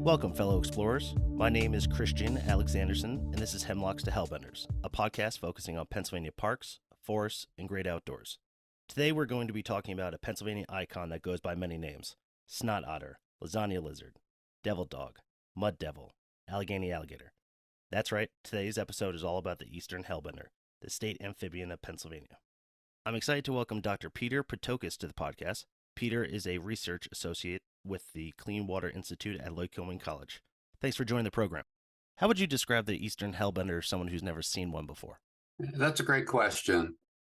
Welcome, fellow explorers. My name is Christian Alexandersen, and this is Hemlocks to Hellbenders, a podcast focusing on Pennsylvania parks, forests, and great outdoors. Today we're going to be talking about a Pennsylvania icon that goes by many names: Snot otter, lasagna lizard, devil dog, mud devil, Allegheny alligator. That's right, today's episode is all about the Eastern Hellbender, the state amphibian of Pennsylvania. I'm excited to welcome Dr. Peter Petokas to the podcast. Peter is a research associate with the Clean Water Institute at Lycoming College. Thanks for joining the program. How would you describe the Eastern Hellbender to someone who's never seen one before? That's a great question.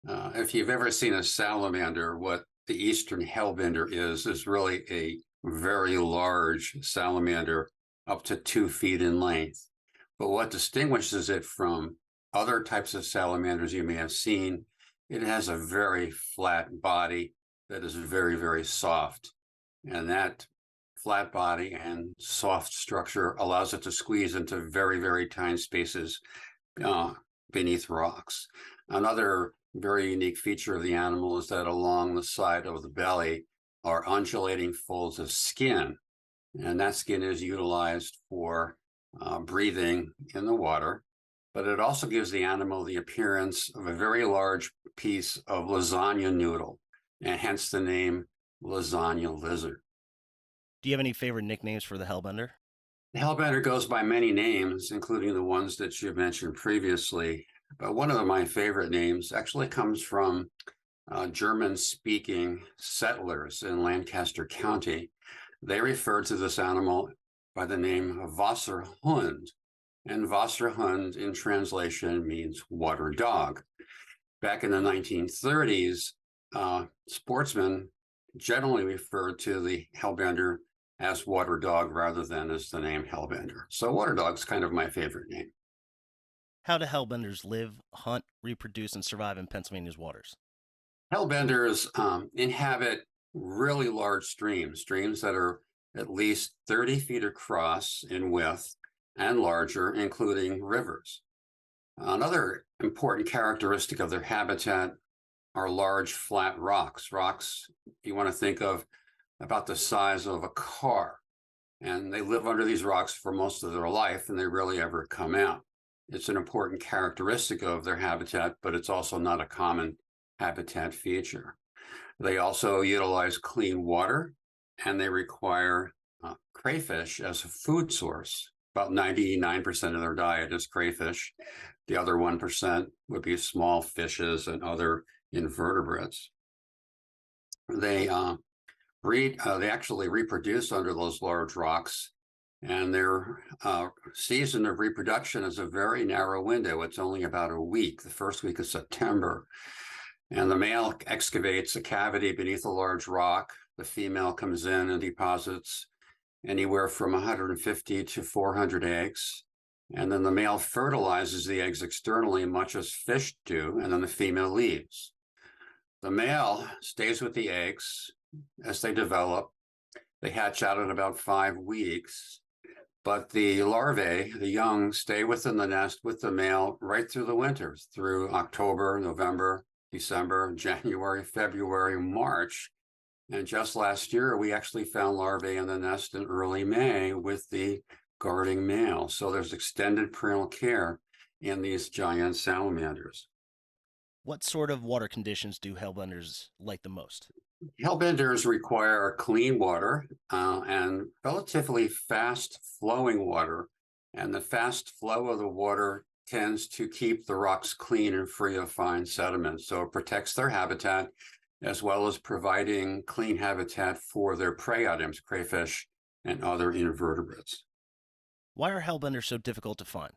If you've ever seen a salamander, what the Eastern Hellbender is really a very large salamander, up to 2 feet in length. But what distinguishes it from other types of salamanders you may have seen, it has a very flat body that is very, very soft. And that flat body and soft structure allows it to squeeze into very, very tiny spaces beneath rocks. Another very unique feature of the animal is that along the side of the belly are undulating folds of skin. And that skin is utilized for breathing in the water. But it also gives the animal the appearance of a very large piece of lasagna noodle, and hence the name lasagna lizard. Do you have any favorite nicknames for the Hellbender? The Hellbender goes by many names, including the ones that you mentioned previously. But one of my favorite names actually comes from German-speaking settlers in Lancaster County. They referred to this animal by the name Wasserhund. And Wasserhund in translation means water dog. Back in the 1930s, sportsmen generally referred to the Hellbender as water dog rather than as the name Hellbender. So water dog's kind of my favorite name. How do Hellbenders live, hunt, reproduce, and survive in Pennsylvania's waters? Hellbenders inhabit really large streams that are at least 30 feet across in width and larger, including rivers. Another important characteristic of their habitat are large flat rocks. Rocks you want to think of about the size of a car. And they live under these rocks for most of their life, and they rarely ever come out. It's an important characteristic of their habitat, but it's also not a common habitat feature. They also utilize clean water, and they require crayfish as a food source. About 99% of their diet is crayfish. The other 1% would be small fishes and other invertebrates. They actually reproduce under those large rocks, and their season of reproduction is a very narrow window. It's only about a week, the first week of September. And the male excavates a cavity beneath a large rock. The female comes in and deposits anywhere from 150 to 400 eggs. And then the male fertilizes the eggs externally, much as fish do, and then the female leaves. The male stays with the eggs as they develop. They hatch out in about 5 weeks, but the larvae, the young, stay within the nest with the male right through the winter, through October, November, December, January, February, March. And just last year, we actually found larvae in the nest in early May with the guarding male. So there's extended parental care in these giant salamanders. What sort of water conditions do Hellbenders like the most? Hellbenders require clean water and relatively fast flowing water. And the fast flow of the water tends to keep the rocks clean and free of fine sediment. So it protects their habitat, as well as providing clean habitat for their prey items, crayfish and other invertebrates. Why are Hellbenders so difficult to find?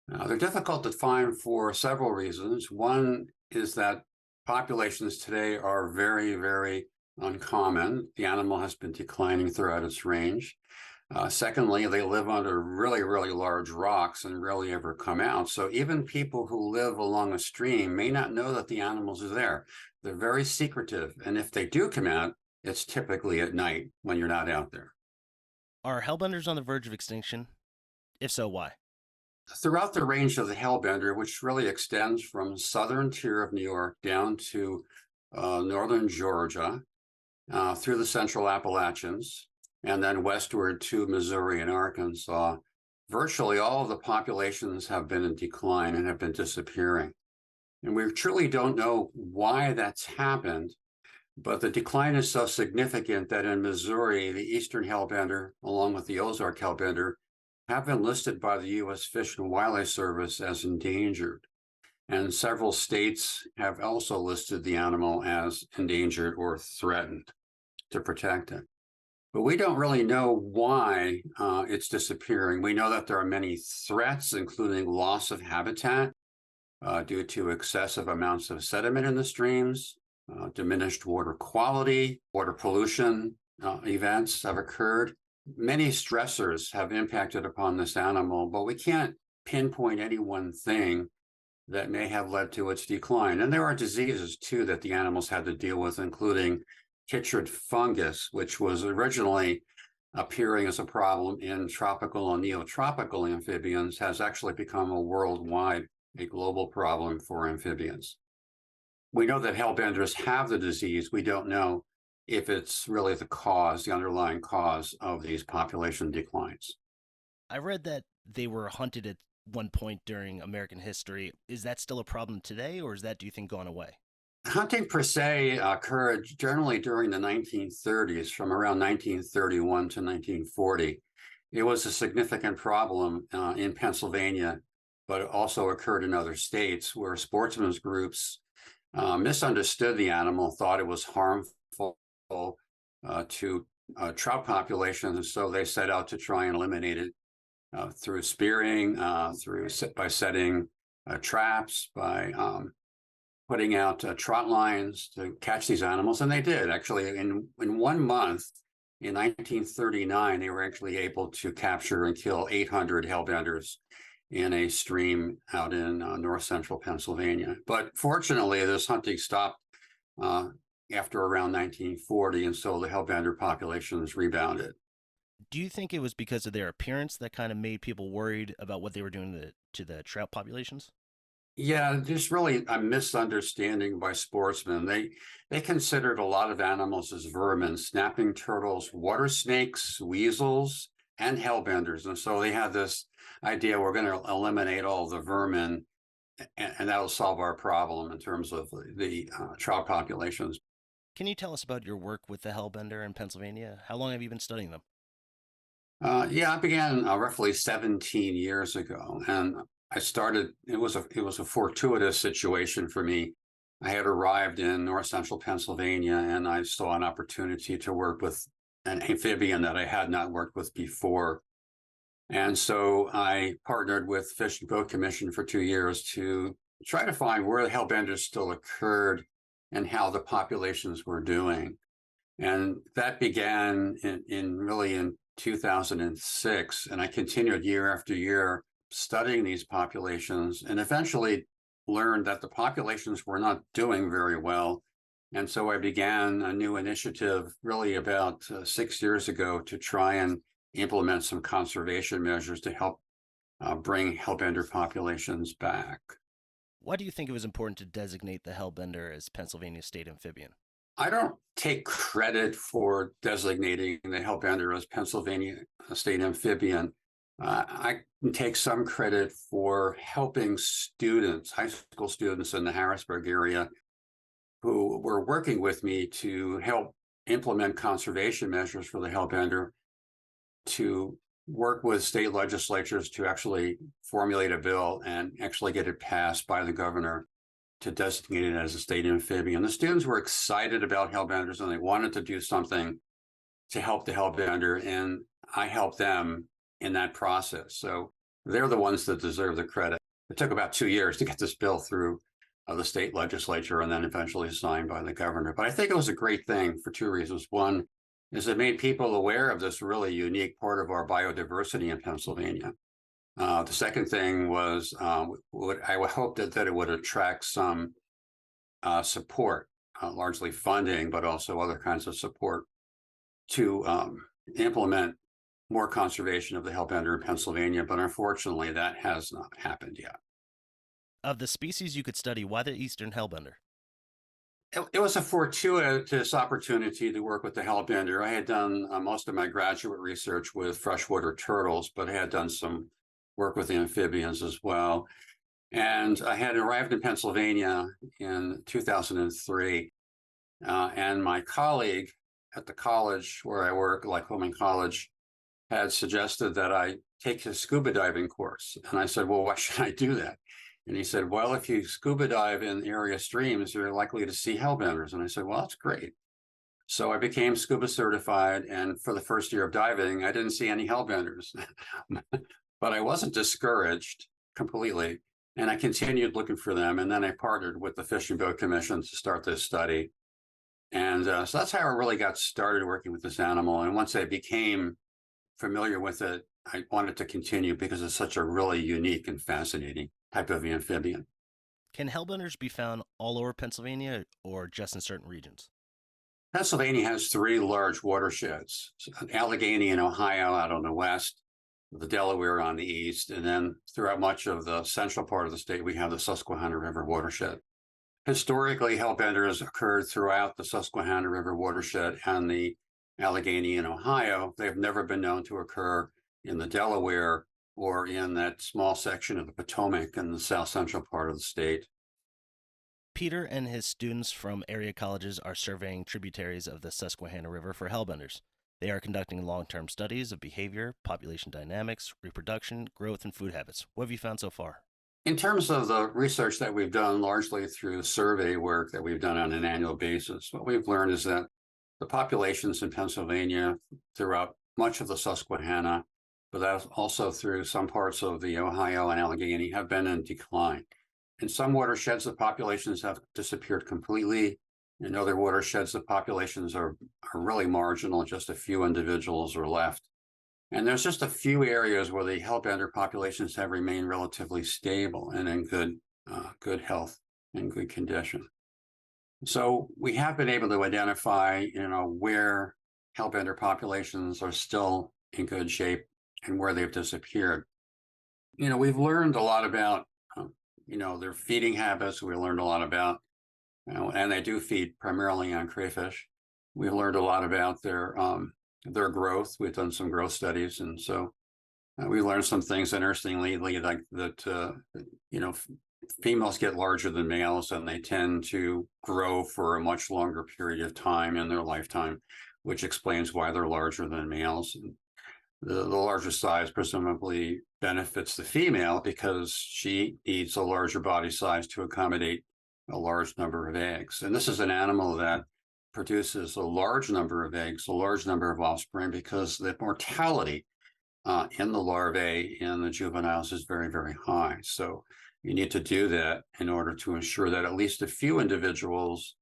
They're difficult to find for several reasons. One is that populations today are very, very uncommon. The animal has been declining throughout its range. Secondly, they live under really, really large rocks and rarely ever come out. So even people who live along a stream may not know that the animals are there. They're very secretive. And if they do come out, it's typically at night when you're not out there. Are Hellbenders on the verge of extinction? If so, why? Throughout the range of the Hellbender, which really extends from southern tier of New York down to northern Georgia, through the central Appalachians, and then westward to Missouri and Arkansas, virtually all of the populations have been in decline and have been disappearing. And we truly don't know why that's happened, but the decline is so significant that in Missouri, the Eastern Hellbender, along with the Ozark Hellbender, have been listed by the U.S. Fish and Wildlife Service as endangered. And several states have also listed the animal as endangered or threatened to protect it. But we don't really know why it's disappearing. We know that there are many threats, including loss of habitat due to excessive amounts of sediment in the streams, diminished water quality, water pollution events have occurred. Many stressors have impacted upon this animal, but we can't pinpoint any one thing that may have led to its decline. And there are diseases, too, that the animals had to deal with, including chytrid fungus, which was originally appearing as a problem in tropical and neotropical amphibians, has actually become a global problem for amphibians. We know that hellbenders have the disease. We don't know if it's really the underlying cause of these population declines. I read that they were hunted at one point during American history. Is that still a problem today, or is that, do you think, gone away? Hunting per se occurred generally during the 1930s, from around 1931 to 1940. It was a significant problem in Pennsylvania, but it also occurred in other states where sportsmen's groups misunderstood the animal, thought it was harmful to trout populations, and so they set out to try and eliminate it through spearing, by setting traps, by putting out trot lines to catch these animals, and they did. Actually, in 1 month, in 1939, they were actually able to capture and kill 800 hellbenders in a stream out in north central Pennsylvania. But fortunately, this hunting stopped after around 1940, and so the hellbender populations rebounded. Do you think it was because of their appearance that kind of made people worried about what they were doing to the trout populations? Yeah, there's really a misunderstanding by sportsmen. They considered a lot of animals as vermin, snapping turtles, water snakes, weasels, and hellbenders. And so they had this idea, we're going to eliminate all the vermin, and that'll solve our problem in terms of the trout populations. Can you tell us about your work with the hellbender in Pennsylvania? How long have you been studying them? Yeah, I began roughly 17 years ago, and I started. It was a fortuitous situation for me. I had arrived in north central Pennsylvania, and I saw an opportunity to work with an amphibian that I had not worked with before. And so I partnered with Fish and Boat Commission for 2 years to try to find where the hellbenders still occurred and how the populations were doing. And that began in 2006. And I continued year after year studying these populations, and eventually learned that the populations were not doing very well. And so I began a new initiative really about 6 years ago to try and implement some conservation measures to help bring hellbender populations back. Why do you think it was important to designate the hellbender as Pennsylvania's state amphibian? I don't take credit for designating the hellbender as Pennsylvania state amphibian. I can take some credit for helping students, high school students in the Harrisburg area, who were working with me to help implement conservation measures for the hellbender, to work with state legislatures to actually formulate a bill and actually get it passed by the governor to designate it as a state amphibian. The students were excited about hellbenders, and they wanted to do something to help the hellbender, and I helped them in that process. So they're the ones that deserve the credit. It took about 2 years to get this bill through the state legislature and then eventually signed by the governor. But I think it was a great thing for two reasons. One is it made people aware of this really unique part of our biodiversity in Pennsylvania. The second thing was I would hope that it would attract some support, largely funding, but also other kinds of support to implement more conservation of the hellbender in Pennsylvania. But unfortunately, that has not happened yet. Of the species you could study, why the Eastern Hellbender? It was a fortuitous opportunity to work with the Hellbender. I had done most of my graduate research with freshwater turtles, but I had done some work with amphibians as well. And I had arrived in Pennsylvania in 2003. And my colleague at the college where I work, Lycoming College, had suggested that I take his scuba diving course. And I said, well, why should I do that? And he said, well, if you scuba dive in area streams, you're likely to see hellbenders. And I said, well, that's great. So I became scuba certified. And for the first year of diving, I didn't see any hellbenders. But I wasn't discouraged completely. And I continued looking for them. And then I partnered with the Fish and Boat Commission to start this study. And so that's how I really got started working with this animal. And once I became familiar with it, I wanted to continue because it's such a really unique and fascinating type of amphibian. Can hellbenders be found all over Pennsylvania or just in certain regions? Pennsylvania has three large watersheds, Allegheny in Ohio out on the west, the Delaware on the east, and then throughout much of the central part of the state, we have the Susquehanna River watershed. Historically, hellbenders occurred throughout the Susquehanna River watershed and the Allegheny in Ohio. They've never been known to occur in the Delaware or in that small section of the Potomac in the south central part of the state. Peter and his students from area colleges are surveying tributaries of the Susquehanna River for hellbenders. They are conducting long-term studies of behavior, population dynamics, reproduction, growth, and food habits. What have you found so far? In terms of the research that we've done, largely through survey work that we've done on an annual basis, what we've learned is that the populations in Pennsylvania throughout much of the Susquehanna, but that's also through some parts of the Ohio and Allegheny, have been in decline. In some watersheds, the populations have disappeared completely. In other watersheds, the populations are really marginal, just a few individuals are left. And there's just a few areas where the hellbender populations have remained relatively stable and in good health and good condition. So we have been able to identify, where hellbender populations are still in good shape and where they've disappeared. We've learned a lot about, their feeding habits. We learned a lot about, and they do feed primarily on crayfish. We've learned a lot about their growth. We've done some growth studies, and so we learned some things interestingly, like that. Females get larger than males, and they tend to grow for a much longer period of time in their lifetime, which explains why they're larger than males. And the larger size presumably benefits the female because she needs a larger body size to accommodate a large number of eggs. And this is an animal that produces a large number of eggs, a large number of offspring, because the mortality in the larvae and the juveniles is very, very high. So you need to do that in order to ensure that at least a few individuals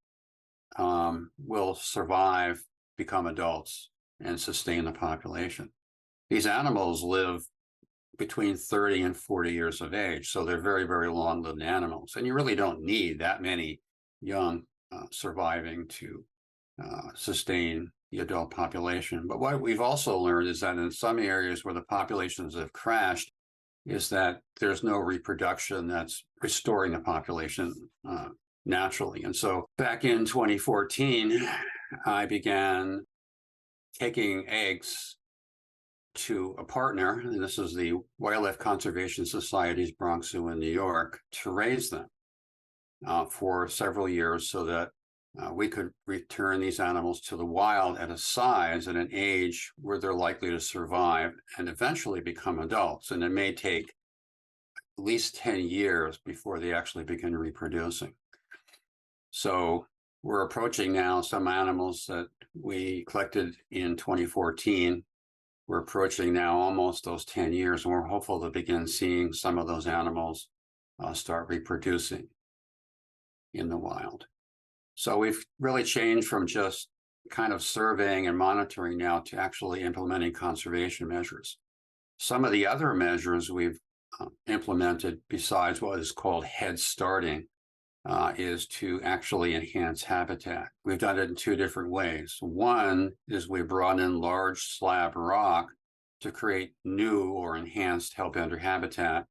will survive, become adults, and sustain the population. These animals live between 30 and 40 years of age, so they're very, very long-lived animals. And you really don't need that many young surviving to sustain the adult population. But what we've also learned is that in some areas where the populations have crashed, is that there's no reproduction that's restoring the population naturally. And so back in 2014, I began taking eggs to a partner, and this is the Wildlife Conservation Society's Bronx Zoo in New York, to raise them for several years so that we could return these animals to the wild at a size and an age where they're likely to survive and eventually become adults. And it may take at least 10 years before they actually begin reproducing. So we're approaching now some animals that we collected in 2014. We're approaching now almost those 10 years, and we're hopeful to begin seeing some of those animals start reproducing in the wild. So we've really changed from just kind of surveying and monitoring now to actually implementing conservation measures. Some of the other measures we've implemented, besides what is called head starting, is to actually enhance habitat. We've done it in two different ways. One is we brought in large slab rock to create new or enhanced hellbender habitat.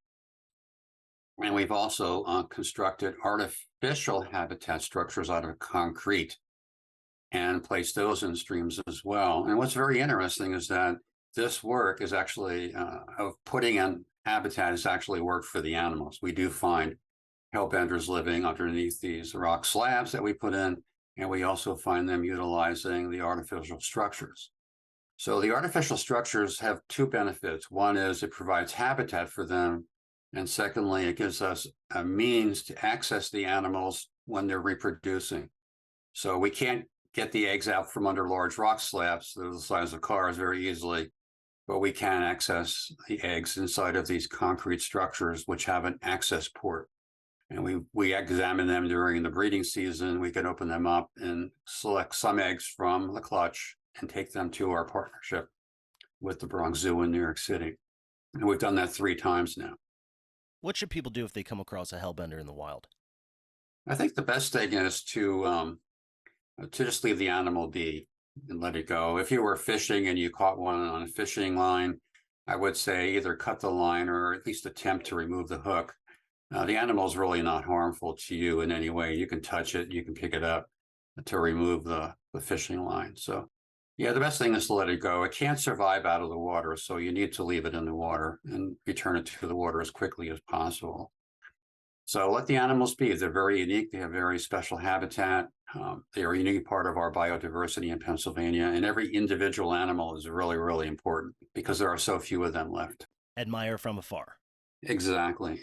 And we've also constructed artificial habitat structures out of concrete and placed those in streams as well. And what's very interesting is that this work is actually, of putting in habitat has actually worked for the animals. We do find hellbenders living underneath these rock slabs that we put in, and we also find them utilizing the artificial structures. So the artificial structures have two benefits. One is it provides habitat for them, and secondly, it gives us a means to access the animals when they're reproducing. So we can't get the eggs out from under large rock slabs, they're the size of cars, very easily, but we can access the eggs inside of these concrete structures, which have an access port. And we examine them during the breeding season. We can open them up and select some eggs from the clutch and take them to our partnership with the Bronx Zoo in New York City. And we've done that 3 times now. What should people do if they come across a hellbender in the wild? I think the best thing is to just leave the animal be and let it go. If you were fishing and you caught one on a fishing line, I would say either cut the line or at least attempt to remove the hook. The animal is really not harmful to you in any way. You can touch it, you can pick it up to remove the fishing line. So yeah, the best thing is to let it go. It can't survive out of the water, so you need to leave it in the water and return it to the water as quickly as possible. So let the animals be. They're very unique. They have very special habitat. They are a unique part of our biodiversity in Pennsylvania, and every individual animal is really, really important because there are so few of them left. Admire from afar. Exactly.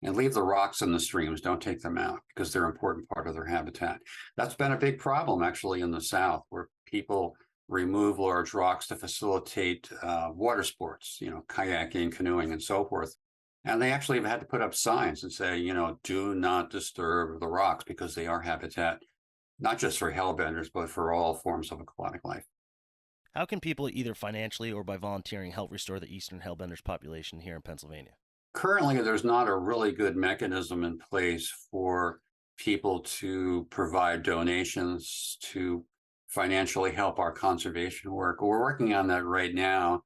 And leave the rocks in the streams. Don't take them out because they're an important part of their habitat. That's been a big problem actually in the South, where people remove large rocks to facilitate water sports, kayaking, canoeing, and so forth. And they actually have had to put up signs and say, do not disturb the rocks because they are habitat, not just for hellbenders, but for all forms of aquatic life. How can people either financially or by volunteering help restore the Eastern Hellbenders population here in Pennsylvania? Currently, there's not a really good mechanism in place for people to provide donations to financially help our conservation work. We're working on that right now.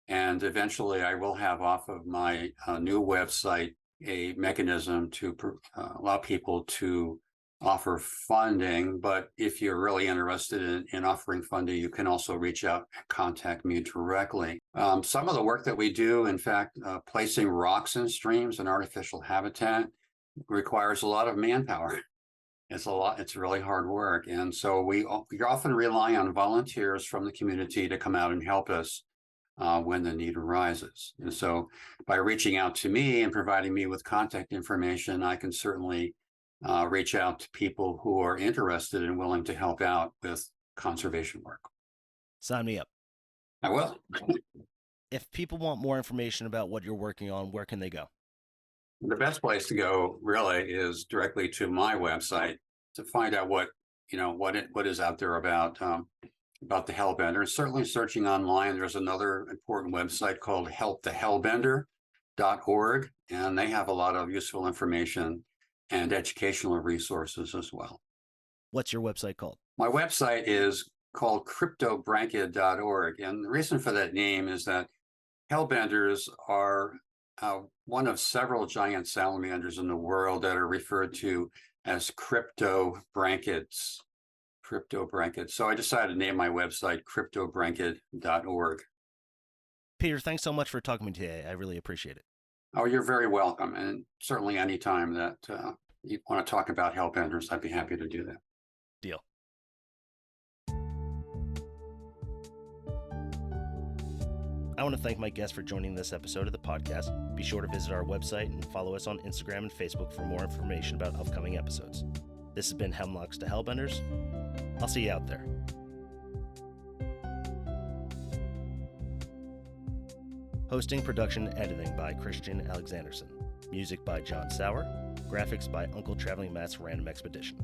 And eventually I will have off of my new website a mechanism to allow people to offer funding. But if you're really interested in offering funding, you can also reach out and contact me directly. Some of the work that we do, in fact, placing rocks in streams and artificial habitat requires a lot of manpower. It's really hard work. And so we often rely on volunteers from the community to come out and help us when the need arises. And so by reaching out to me and providing me with contact information, I can certainly reach out to people who are interested and willing to help out with conservation work. Sign me up. I will. If people want more information about what you're working on, where can they go? The best place to go really is directly to my website to find out what is out there about the Hellbender. Certainly searching online, there's another important website called helpthehellbender.org, and they have a lot of useful information and educational resources as well. What's your website called? My website is called cryptobrankid.org, and the reason for that name is that hellbenders are one of several giant salamanders in the world that are referred to as cryptobranchids. So I decided to name my website cryptobrankid.org. Peter, thanks so much for talking to me today. I really appreciate it. Oh, you're very welcome. And certainly anytime that you want to talk about hellbenders, I'd be happy to do that. Deal. I want to thank my guest for joining this episode of the podcast. Be sure to visit our website and follow us on Instagram and Facebook for more information about upcoming episodes. This has been Hemlocks to Hellbenders. I'll see you out there. Hosting, production, and editing by Christian Alexandersen. Music by John Sauer. Graphics by Uncle Traveling Matt's Random Expedition.